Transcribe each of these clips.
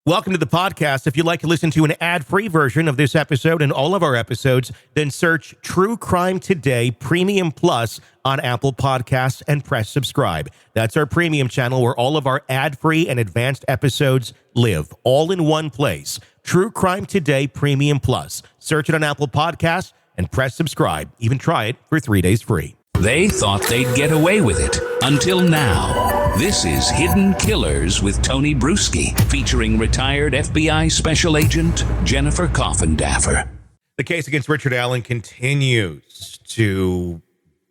Welcome to the podcast. If you'd like to listen to an ad-free version of this episode and all of our episodes, then search True Crime Today Premium Plus on Apple Podcasts and press subscribe. That's our premium channel where all of our ad-free and advanced episodes live, all in one place. True Crime Today Premium Plus. Search it on Apple Podcasts and press subscribe. Even try it for 3 days free. They thought they'd get away with it until now. This is Hidden Killers with Tony Bruschi, featuring retired FBI Special Agent Jennifer Coffindaffer. The case against Richard Allen continues to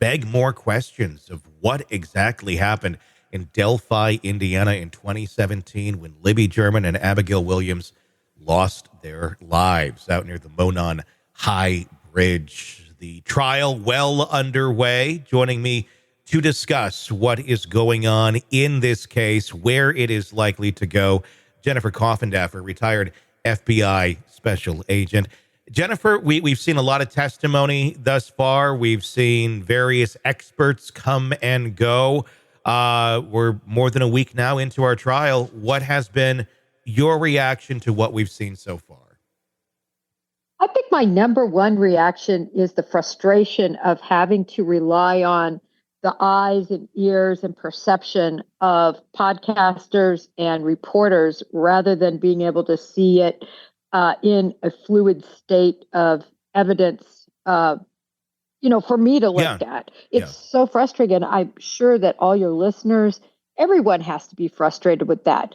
beg more questions of what exactly happened in Delphi, Indiana in 2017 when Libby German and Abigail Williams lost their lives out near the Monon High Bridge. The trial well underway. Joining me to discuss what is going on in this case, where it is likely to go, Jennifer Coffindaffer, retired FBI Special Agent. Jennifer, we've seen a lot of testimony thus far. We've seen various experts come and go. We're more than a week now into our trial. What has been your reaction to what we've seen so far? I think my number one reaction is the frustration of having to rely on the eyes and ears and perception of podcasters and reporters rather than being able to see it in a fluid state of evidence, for me to look at. It's so frustrating. I'm sure that all your listeners, everyone has to be frustrated with that.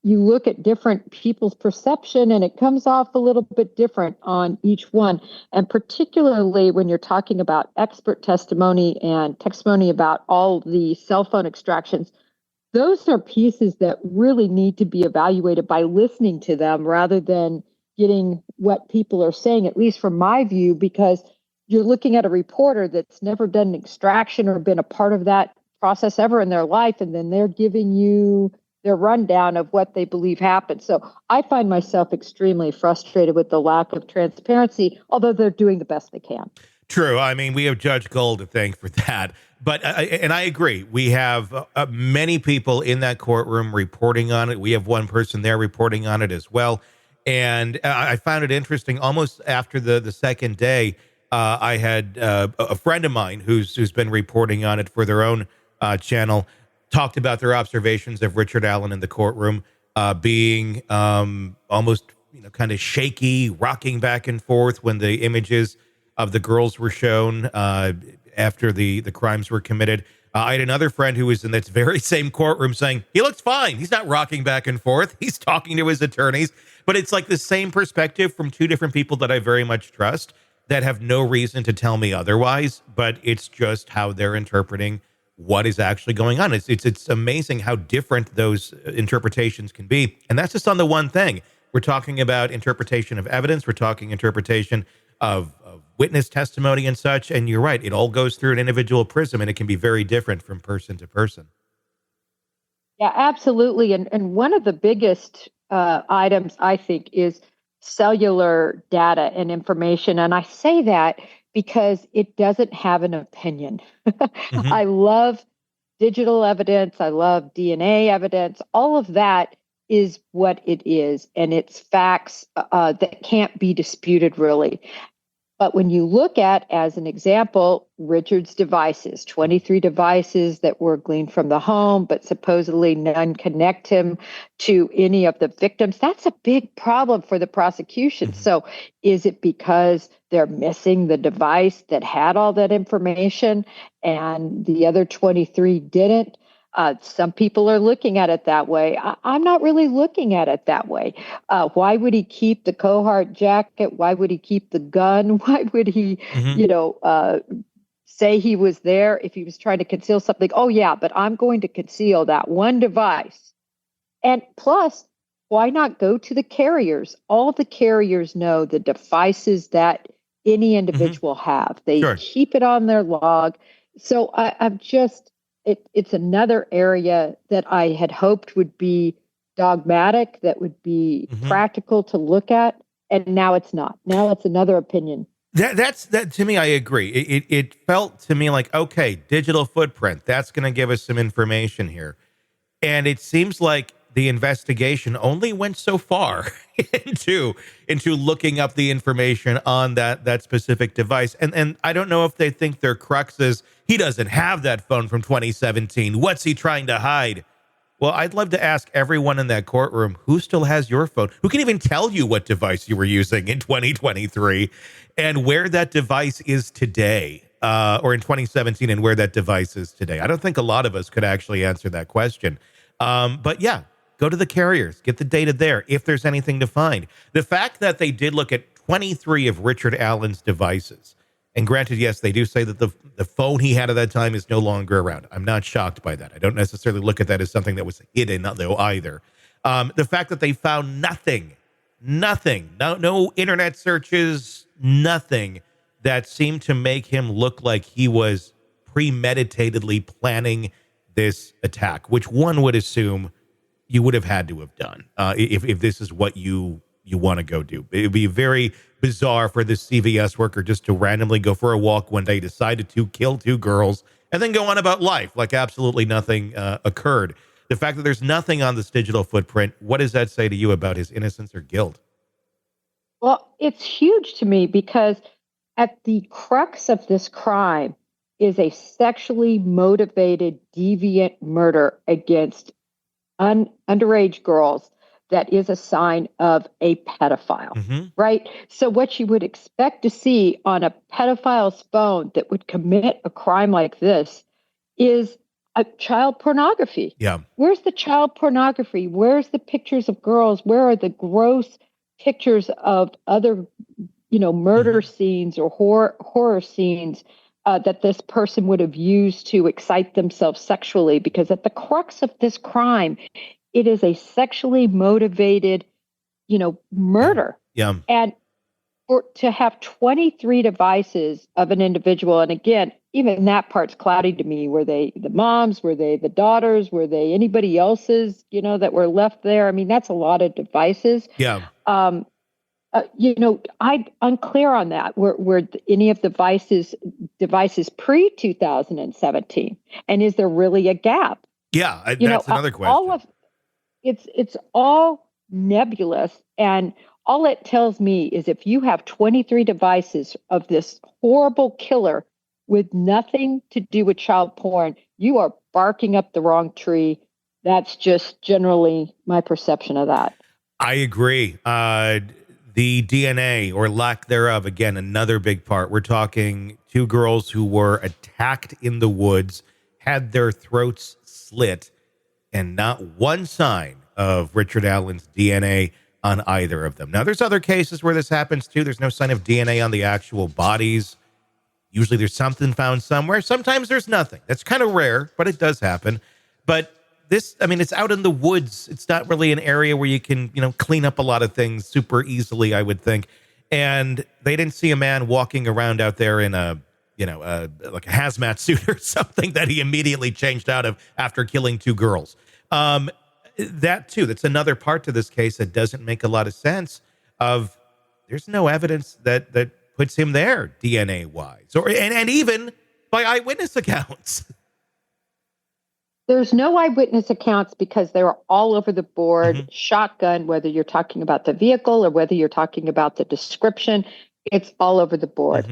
You look at different people's perception and it comes off a little bit different on each one. And particularly when you're talking about expert testimony and testimony about all the cell phone extractions, those are pieces that really need to be evaluated by listening to them rather than getting what people are saying, at least from my view, because you're looking at a reporter that's never done an extraction or been a part of that process ever in their life, and then they're giving you their rundown of what they believe happened. So I find myself extremely frustrated with the lack of transparency, although they're doing the best they can. True. I mean, we have Judge Gold to thank for that. But, and I agree, we have many people in that courtroom reporting on it. We have one person there reporting on it as well. And I found it interesting. Almost after the second day, I had a friend of mine who's been reporting on it for their own channel, talked about their observations of Richard Allen in the courtroom being almost, kind of shaky, rocking back and forth when the images of the girls were shown after the crimes were committed. I had another friend who was in that very same courtroom saying, he looks fine. He's not rocking back and forth. He's talking to his attorneys. But it's like the same perspective from two different people that I very much trust that have no reason to tell me otherwise, but it's just how they're interpreting what is actually going on. It's amazing how different those interpretations can be. And that's just on the one thing. We're talking about interpretation of evidence. We're talking interpretation of witness testimony and such. And you're right. It all goes through an individual prism, and it can be very different from person to person. Yeah, absolutely. And one of the biggest items, I think, is cellular data and information. And I say that because it doesn't have an opinion. Mm-hmm. I love digital evidence. I love DNA evidence. All of that is what it is. And it's facts that can't be disputed, really. But when you look at, as an example, Richard's devices, 23 devices that were gleaned from the home, but supposedly none connect him to any of the victims, that's a big problem for the prosecution. Mm-hmm. So is it because they're missing the device that had all that information and the other 23 didn't? Some people are looking at it that way. I'm not really looking at it that way. Why would he keep the Cohart jacket? Why would he keep the gun? Why would he, say he was there if he was trying to conceal something? Oh, yeah, but I'm going to conceal that one device. And plus, why not go to the carriers? All the carriers know the devices that any individual have. They keep it on their log. So I'm just... It's another area that I had hoped would be dogmatic, that would be practical to look at, and now it's not. Now it's another opinion. That to me, I agree. It felt to me like, okay, digital footprint, that's going to give us some information here. And it seems like the investigation only went so far into looking up the information on that specific device. And I don't know if they think their crux is he doesn't have that phone from 2017. What's he trying to hide? Well, I'd love to ask everyone in that courtroom who still has your phone, who can even tell you what device you were using in 2023 and where that device is today, or in 2017 and where that device is today. I don't think a lot of us could actually answer that question. But yeah, go to the carriers, get the data there if there's anything to find. The fact that they did look at 23 of Richard Allen's devices, and granted, yes, they do say that the phone he had at that time is no longer around. I'm not shocked by that. I don't necessarily look at that as something that was hidden, though, either. The fact that they found nothing, no internet searches, nothing that seemed to make him look like he was premeditatedly planning this attack, which one would assume you would have had to have done if this is what you want to go do. It would be very bizarre for this CVS worker just to randomly go for a walk one day, decided to kill two girls, and then go on about life like absolutely nothing occurred. The fact that there's nothing on this digital footprint, what does that say to you about his innocence or guilt? Well, it's huge to me because at the crux of this crime is a sexually motivated, deviant murder against underage girls that is a sign of a pedophile, right? So what you would expect to see on a pedophile's phone that would commit a crime like this is a child pornography. Yeah. Where's the child pornography? Where's the pictures of girls? Where are the gross pictures of other, murder scenes or horror scenes that this person would have used to excite themselves sexually? Because at the crux of this crime, it is a sexually motivated, murder. Yeah. And to have 23 devices of an individual, and again, even that part's cloudy to me. Were they the moms? Were they the daughters? Were they anybody else's, that were left there? I mean, that's a lot of devices. Yeah. I'm unclear on that. Were any of the devices pre-2017? And is there really a gap? Yeah, that's another question. It's all nebulous, and all it tells me is if you have 23 devices of this horrible killer with nothing to do with child porn, you are barking up the wrong tree. That's just generally my perception of that. I agree. The DNA or lack thereof, again, another big part. We're talking two girls who were attacked in the woods, had their throats slit, and not one sign of Richard Allen's DNA on either of them. Now, there's other cases where this happens too. There's no sign of DNA on the actual bodies. Usually there's something found somewhere. Sometimes there's nothing. That's kind of rare, but it does happen. But this, it's out in the woods. It's not really an area where you can, clean up a lot of things super easily, I would think. And they didn't see a man walking around out there in like a hazmat suit or something that he immediately changed out of after killing two girls. That too, that's another part to this case that doesn't make a lot of sense. There's no evidence that puts him there DNA wise, and even by eyewitness accounts. There's no eyewitness accounts because they were all over the board. Shotgun, whether you're talking about the vehicle or whether you're talking about the description, it's all over the board.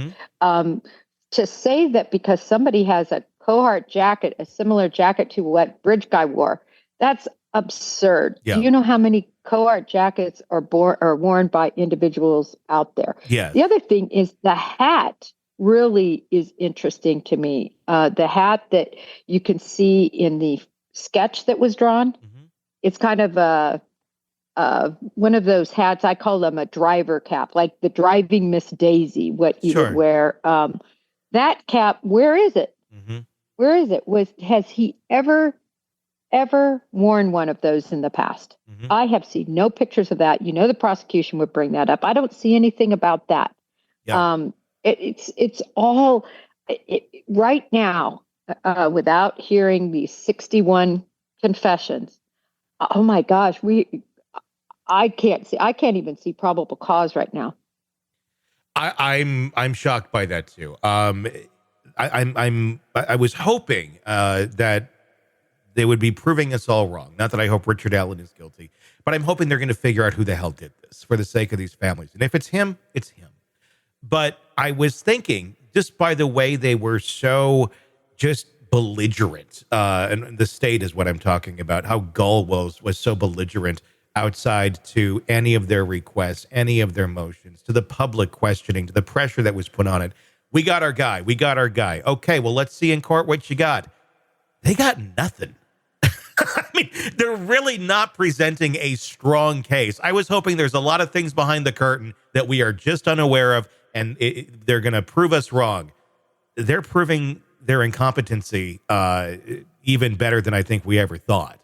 To say that because somebody has a cohort jacket, a similar jacket to what Bridge Guy wore, that's absurd. Yeah. Do you know how many cohort jackets are worn by individuals out there? Yeah. The other thing is the hat really is interesting to me. The hat that you can see in the sketch that was drawn, it's kind of one of those hats. I call them a driver cap, like the driving Miss Daisy, what you would wear. That cap, where is it? Where is it? Has he ever worn one of those in the past? I have seen no pictures of that. The prosecution would bring that up. I don't see anything about that. Yeah. It's all right now, without hearing these 61 confessions. Oh my gosh, I can't even see probable cause right now. I'm shocked by that too. I was hoping that They would be proving us all wrong. Not that I hope Richard Allen is guilty, but I'm hoping they're going to figure out who the hell did this for the sake of these families. And if it's him, it's him. But I was thinking, just by the way they were so just belligerent, and the state is what I'm talking about, how Gull was so belligerent outside to any of their requests, any of their motions, to the public questioning, to the pressure that was put on it. We got our guy. We got our guy. Okay, well, let's see in court what you got. They got nothing. I mean, they're really not presenting a strong case. I was hoping there's a lot of things behind the curtain that we are just unaware of, and they're going to prove us wrong. They're proving their incompetency even better than I think we ever thought.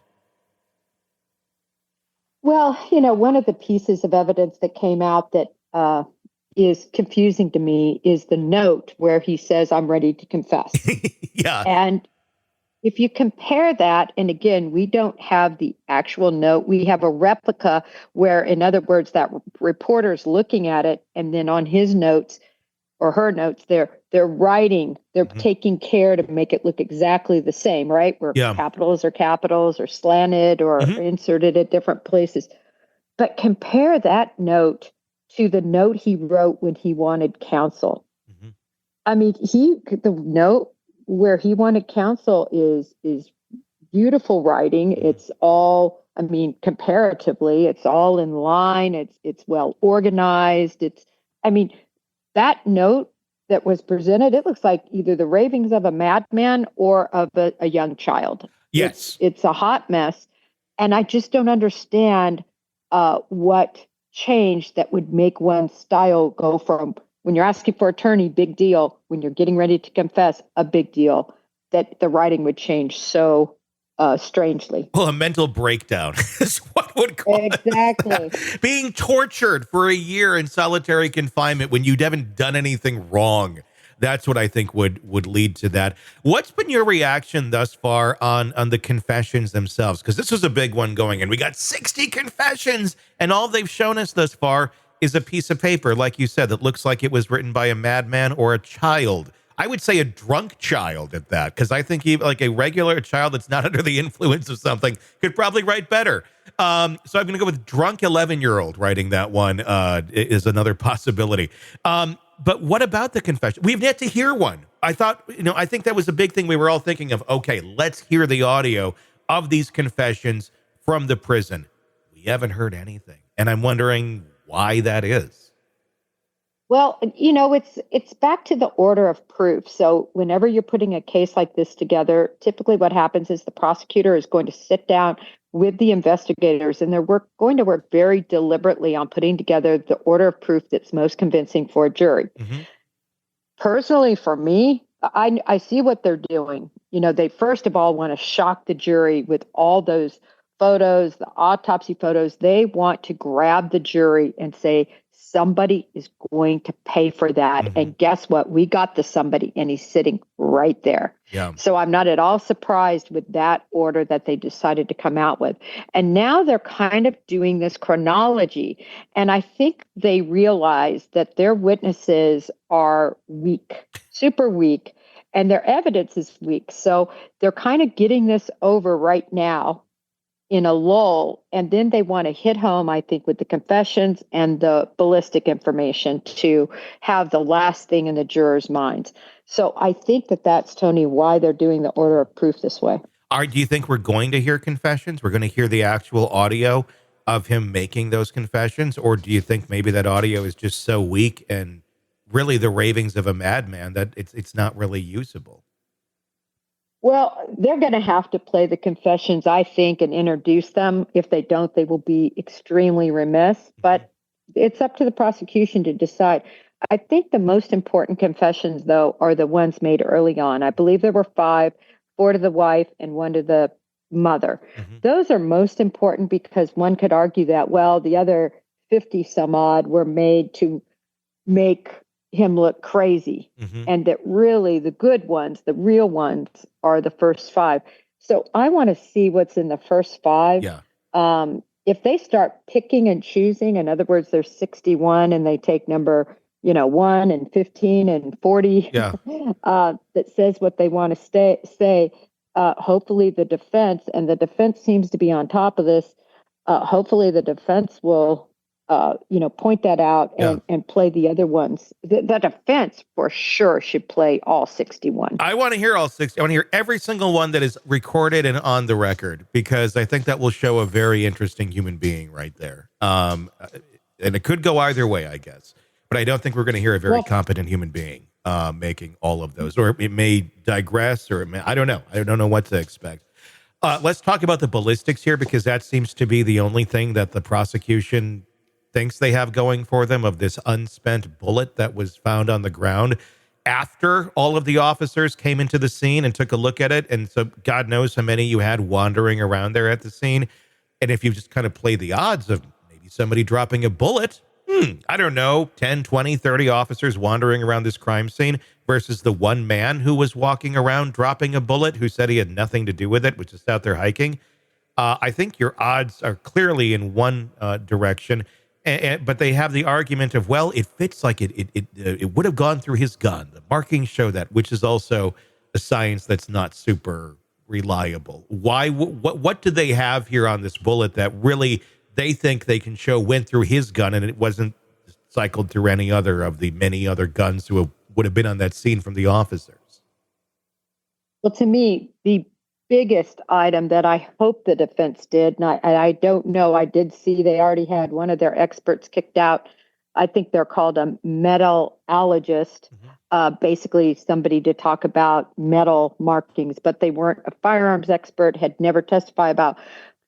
Well, one of the pieces of evidence that came out that is confusing to me is the note where he says, "I'm ready to confess." Yeah. And if you compare that, and again, we don't have the actual note, we have a replica where, in other words, that reporter's looking at it, and then on his notes or her notes, they're writing, they're taking care to make it look exactly the same, right? Where capitals are capitals or slanted or inserted at different places. But compare that note to the note he wrote when he wanted counsel. I mean, the note where he wanted counsel is beautiful writing. It's all, I mean, comparatively, it's all in line. It's well organized. That note that was presented, it looks like either the ravings of a madman or of a young child. Yes. It's a hot mess. And I just don't understand what changed that would make one's style go from, when you're asking for attorney, big deal. When you're getting ready to confess, a big deal. That the writing would change so strangely. Well, a mental breakdown is what would cause exactly that. Being tortured for a year in solitary confinement when you haven't done anything wrong. That's what I think would lead to that. What's been your reaction thus far on the confessions themselves? Because this was a big one going in. We got 60 confessions, and all they've shown us thus far is a piece of paper, like you said, that looks like it was written by a madman or a child. I would say a drunk child at that, because I think even like a regular child that's not under the influence of something could probably write better. So I'm going to go with drunk 11-year-old writing that one is another possibility. But what about the confession? We've yet to hear one. I think that was a big thing we were all thinking of. Okay, let's hear the audio of these confessions from the prison. We haven't heard anything. And I'm wondering why that is. Well, it's back to the order of proof. So whenever you're putting a case like this together, typically what happens is the prosecutor is going to sit down with the investigators, and they're going to work very deliberately on putting together the order of proof that's most convincing for a jury. Personally, for me, I see what they're doing. They first of all want to shock the jury with all those photos, the autopsy photos. They want to grab the jury and say, somebody is going to pay for that. And guess what? We got the somebody, and he's sitting right there. Yeah. So I'm not at all surprised with that order that they decided to come out with. And now they're kind of doing this chronology. And I think they realize that their witnesses are weak, super weak, and their evidence is weak. So they're kind of getting this over right now in a lull, and then they want to hit home, I think, with the confessions and the ballistic information to have the last thing in the jurors' minds. So I think that's, Tony, why they're doing the order of proof this way. Do you think we're going to hear confessions? We're going to hear the actual audio of him making those confessions? Or do you think maybe that audio is just so weak and really the ravings of a madman that it's not really usable? Well, they're going to have to play the confessions, I think, and introduce them. If they don't, they will be extremely remiss. But it's up to the prosecution to decide. I think the most important confessions, though, are the ones made early on. I believe there were 5, 4 to the wife and 1 to the mother. Those are most important because one could argue that, well, the other 50 some odd were made to make him look crazy, and that really the good ones, the real ones, are the first 5. So I want to see what's in the first 5. Yeah. If they start picking and choosing, in other words, there's 61 and they take number 1 and 15 and 40 Yeah. that says what they want to say, hopefully the defense, and the defense seems to be on top of this, hopefully the defense will, point that out and play the other ones. The defense for sure should play all 61. I want to hear all 60. I want to hear every single one that is recorded and on the record, because I think that will show a very interesting human being right there. And it could go either way, I guess. But I don't think we're going to hear a very competent human being making all of those. Or it may digress, or I don't know. I don't know what to expect. Let's talk about the ballistics here, because that seems to be the only thing that the prosecution thinks they have going for them, of this unspent bullet that was found on the ground after all of the officers came into the scene and took a look at it. And so God knows how many you had wandering around there at the scene. And if you just kind of play the odds of maybe somebody dropping a bullet, I don't know, 10, 20, 30 officers wandering around this crime scene versus the one man who was walking around dropping a bullet, who said he had nothing to do with it, was just out there hiking. I think your odds are clearly in one direction. But they have the argument of, well, it fits like it would have gone through his gun. The markings show that, which is also a science that's not super reliable. Why? What do they have here on this bullet that really they think they can show went through his gun and it wasn't cycled through any other of the many other guns who would have been on that scene from the officers? Well, to me, the biggest item that I hope the defense did, and I don't know, I did see they already had one of their experts kicked out. I think they're called a metallurgist, basically somebody to talk about metal markings, but they weren't a firearms expert, had never testified about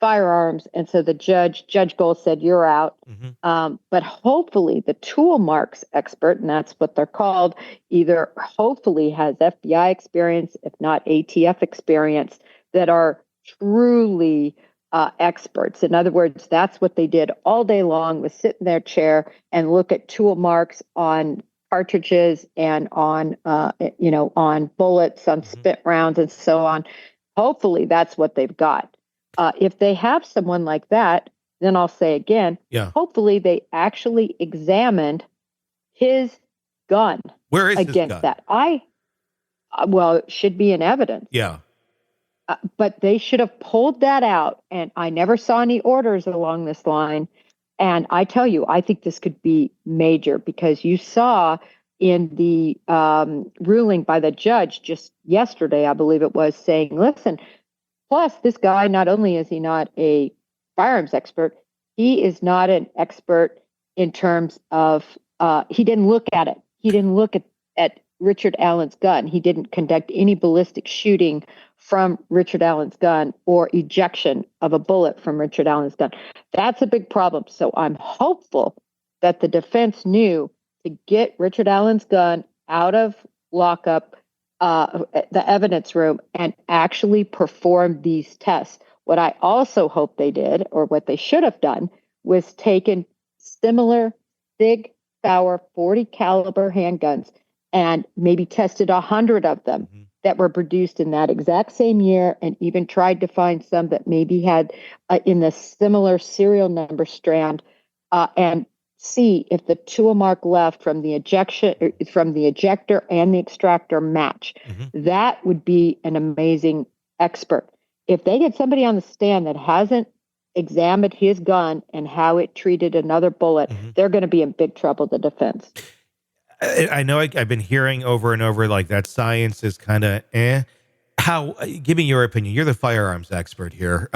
firearms. And so the Judge Gold said, you're out. But hopefully the tool marks expert, and that's what they're called, either hopefully has FBI experience, if not ATF experience, that are truly experts. In other words, that's what they did all day long, was sit in their chair and look at tool marks on cartridges and on, on bullets, on spit rounds, and so on. Hopefully that's what they've got. If they have someone like that, then I'll say again, hopefully they actually examined his gun. Where is against his gun? That? It should be in evidence. Yeah. But they should have pulled that out, and I never saw any orders along this line. And I tell you, I think this could be major, because you saw in the ruling by the judge just yesterday, I believe it was, saying, listen, plus this guy, not only is he not a firearms expert, he is not an expert in terms of, he didn't look at it. He didn't look at Richard Allen's gun. He didn't conduct any ballistic shooting from Richard Allen's gun or ejection of a bullet from Richard Allen's gun. That's a big problem. So I'm hopeful that the defense knew to get Richard Allen's gun out of lockup, the evidence room, and actually perform these tests. What I also hope they did, or what they should have done, was taken similar Sig Sauer 40 caliber handguns and maybe tested 100 of them that were produced in that exact same year, and even tried to find some that maybe had in the similar serial number strand, and see if the tool mark left from the ejector and the extractor match. That would be an amazing expert. If they get somebody on the stand that hasn't examined his gun and how it treated another bullet, they're going to be in big trouble, the defense. I know I've been hearing over and over, like, that science is kind of give me your opinion. You're the firearms expert here.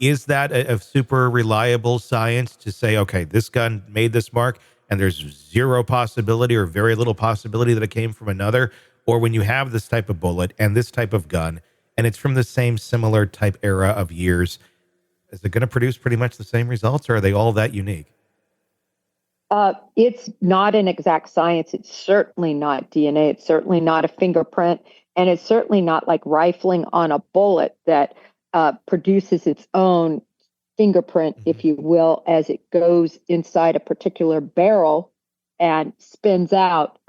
Is that a super reliable science to say, okay, this gun made this mark and there's zero possibility or very little possibility that it came from another? Or when you have this type of bullet and this type of gun and it's from the same similar type era of years, is it going to produce pretty much the same results, or are they all that unique? It's not an exact science. It's certainly not DNA. It's certainly not a fingerprint. And it's certainly not like rifling on a bullet that produces its own fingerprint, if you will, as it goes inside a particular barrel and spins out.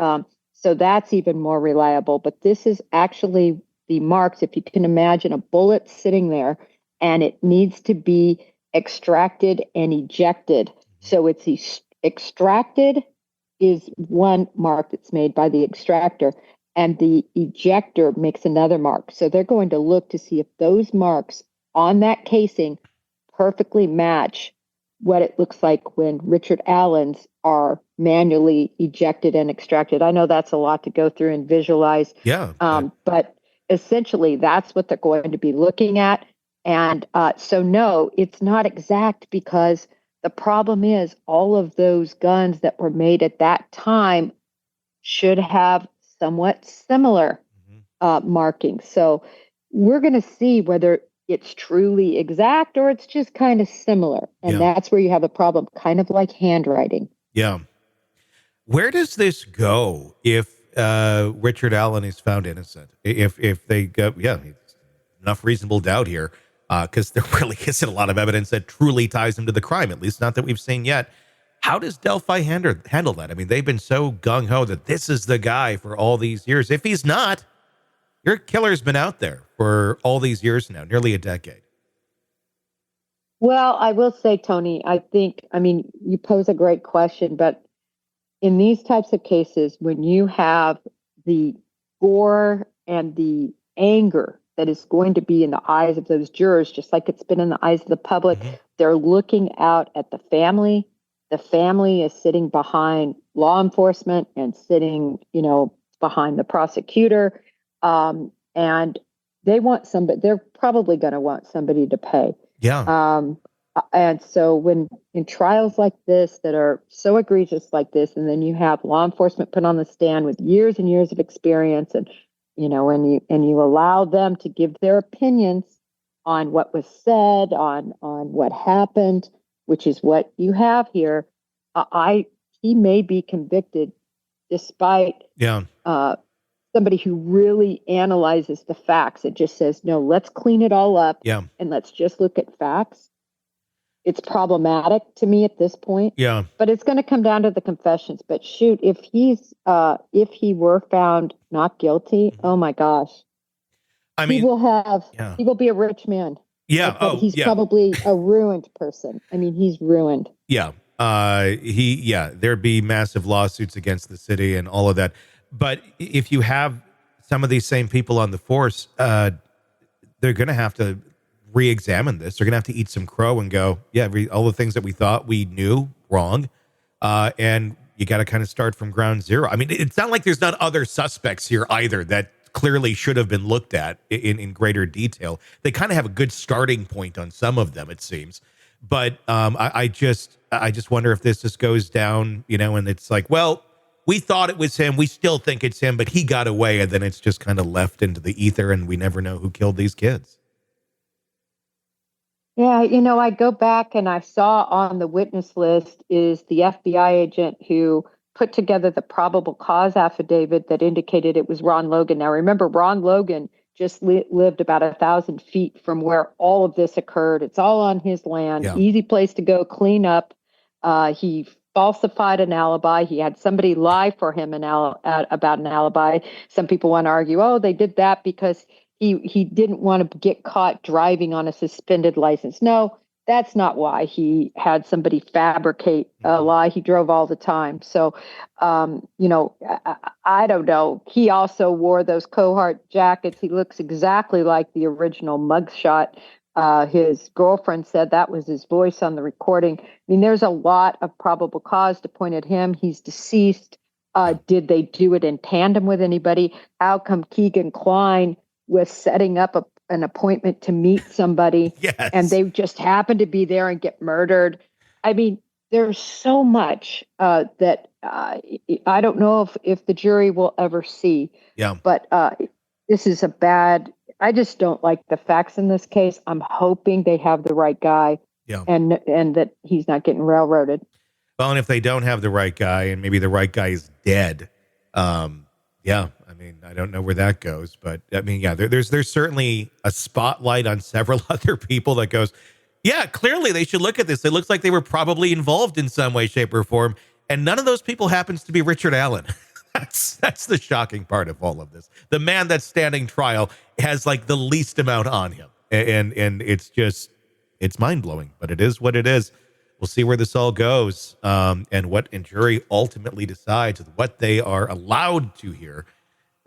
So that's even more reliable. But this is actually the marks. If you can imagine a bullet sitting there and it needs to be extracted and ejected. So it's extracted is one mark that's made by the extractor, and the ejector makes another mark. So they're going to look to see if those marks on that casing perfectly match what it looks like when Richard Allen's are manually ejected and extracted. I know that's a lot to go through and visualize. Yeah. But essentially that's what they're going to be looking at. And so no, it's not exact, because the problem is all of those guns that were made at that time should have somewhat similar markings. So we're going to see whether it's truly exact or it's just kind of similar. And that's where you have a problem, kind of like handwriting. Yeah. Where does this go if Richard Allen is found innocent? If they go, enough reasonable doubt here, because there really isn't a lot of evidence that truly ties him to the crime, at least not that we've seen yet. How does Delphi handle that? I mean, they've been so gung-ho that this is the guy for all these years. If he's not, your killer's been out there for all these years now, nearly a decade. Well, I will say, Tony, you pose a great question, but in these types of cases, when you have the gore and the anger that is going to be in the eyes of those jurors, just like it's been in the eyes of the public, they're looking out at the family. The family is sitting behind law enforcement and sitting, behind the prosecutor. And they want somebody, they're probably going to want somebody to pay. Yeah. And so when in trials like this that are so egregious like this, and then you have law enforcement put on the stand with years and years of experience, and you allow them to give their opinions on what was said, on what happened, which is what you have here, he may be convicted despite somebody who really analyzes the facts. It just says, no, let's clean it all up and let's just look at facts. It's problematic to me at this point. Yeah. But it's going to come down to the confessions. But shoot, if he were found not guilty, oh my gosh. I mean, he will be a rich man. Yeah. He's probably a ruined person. I mean, he's ruined. Yeah. There'd be massive lawsuits against the city and all of that. But if you have some of these same people on the force, they're going to have to re-examine this. They're going to have to eat some crow and go, all the things that we thought we knew wrong. And you got to kind of start from ground zero. I mean, it's not like there's not other suspects here either that clearly should have been looked at in greater detail. They kind of have a good starting point on some of them, it seems. But I just wonder if this just goes down, and it's like, well, we thought it was him. We still think it's him, but he got away. And then it's just kind of left into the ether and we never know who killed these kids. Yeah, I go back and I saw on the witness list is the FBI agent who put together the probable cause affidavit that indicated it was Ron Logan. Now, remember, Ron Logan just lived about 1,000 feet from where all of this occurred. It's all on his land. Yeah. Easy place to go clean up. He falsified an alibi. He had somebody lie for him about an alibi. Some people want to argue, oh, they did that because he didn't want to get caught driving on a suspended license. No, that's not why he had somebody fabricate a lie. He drove all the time. So, I don't know. He also wore those cohort jackets. He looks exactly like the original mugshot. His girlfriend said that was his voice on the recording. I mean, there's a lot of probable cause to point at him. He's deceased. Did they do it in tandem with anybody? How come Keegan Kline was setting up an appointment to meet somebody and they just happened to be there and get murdered? I mean, there's so much that I don't know if the jury will ever see. Yeah. But this is I just don't like the facts in this case. I'm hoping they have the right guy and that he's not getting railroaded. Well, and if they don't have the right guy and maybe the right guy is dead, I mean, I don't know where that goes, but I mean, there's certainly a spotlight on several other people that goes, clearly they should look at this. It looks like they were probably involved in some way, shape, or form. And none of those people happens to be Richard Allen. That's the shocking part of all of this. The man that's standing trial has like the least amount on him. And it's mind blowing, but it is what it is. We'll see where this all goes, and what a jury ultimately decides what they are allowed to hear.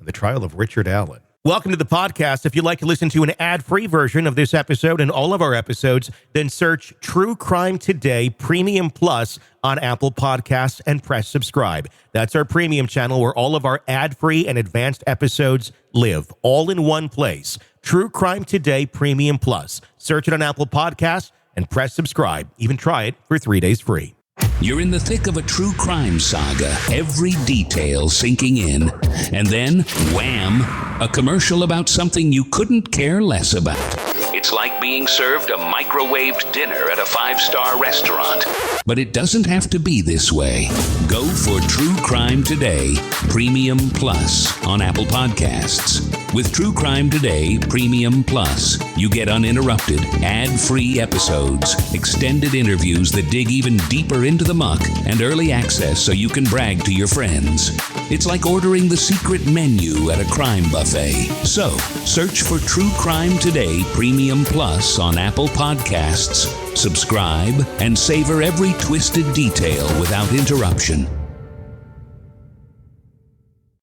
and the trial of Richard Allen. Welcome to the podcast. If you'd like to listen to an ad-free version of this episode and all of our episodes, then search True Crime Today Premium Plus on Apple Podcasts and press subscribe. That's our premium channel where all of our ad-free and advanced episodes live, all in one place. True Crime Today Premium Plus. Search it on Apple Podcasts and press subscribe. Even try it for 3 days free. You're in the thick of a true crime saga, every detail sinking in, and then, wham, a commercial about something you couldn't care less about. It's like being served a microwaved dinner at a 5-star restaurant. But it doesn't have to be this way. Go for True Crime Today Premium Plus on Apple Podcasts. With True Crime Today Premium Plus, you get uninterrupted, ad-free episodes, extended interviews that dig even deeper into the muck, and early access so you can brag to your friends. It's like ordering the secret menu at a crime buffet. So, search for True Crime Today Premium Plus on Apple Podcasts, subscribe, and savor every twisted detail without interruption.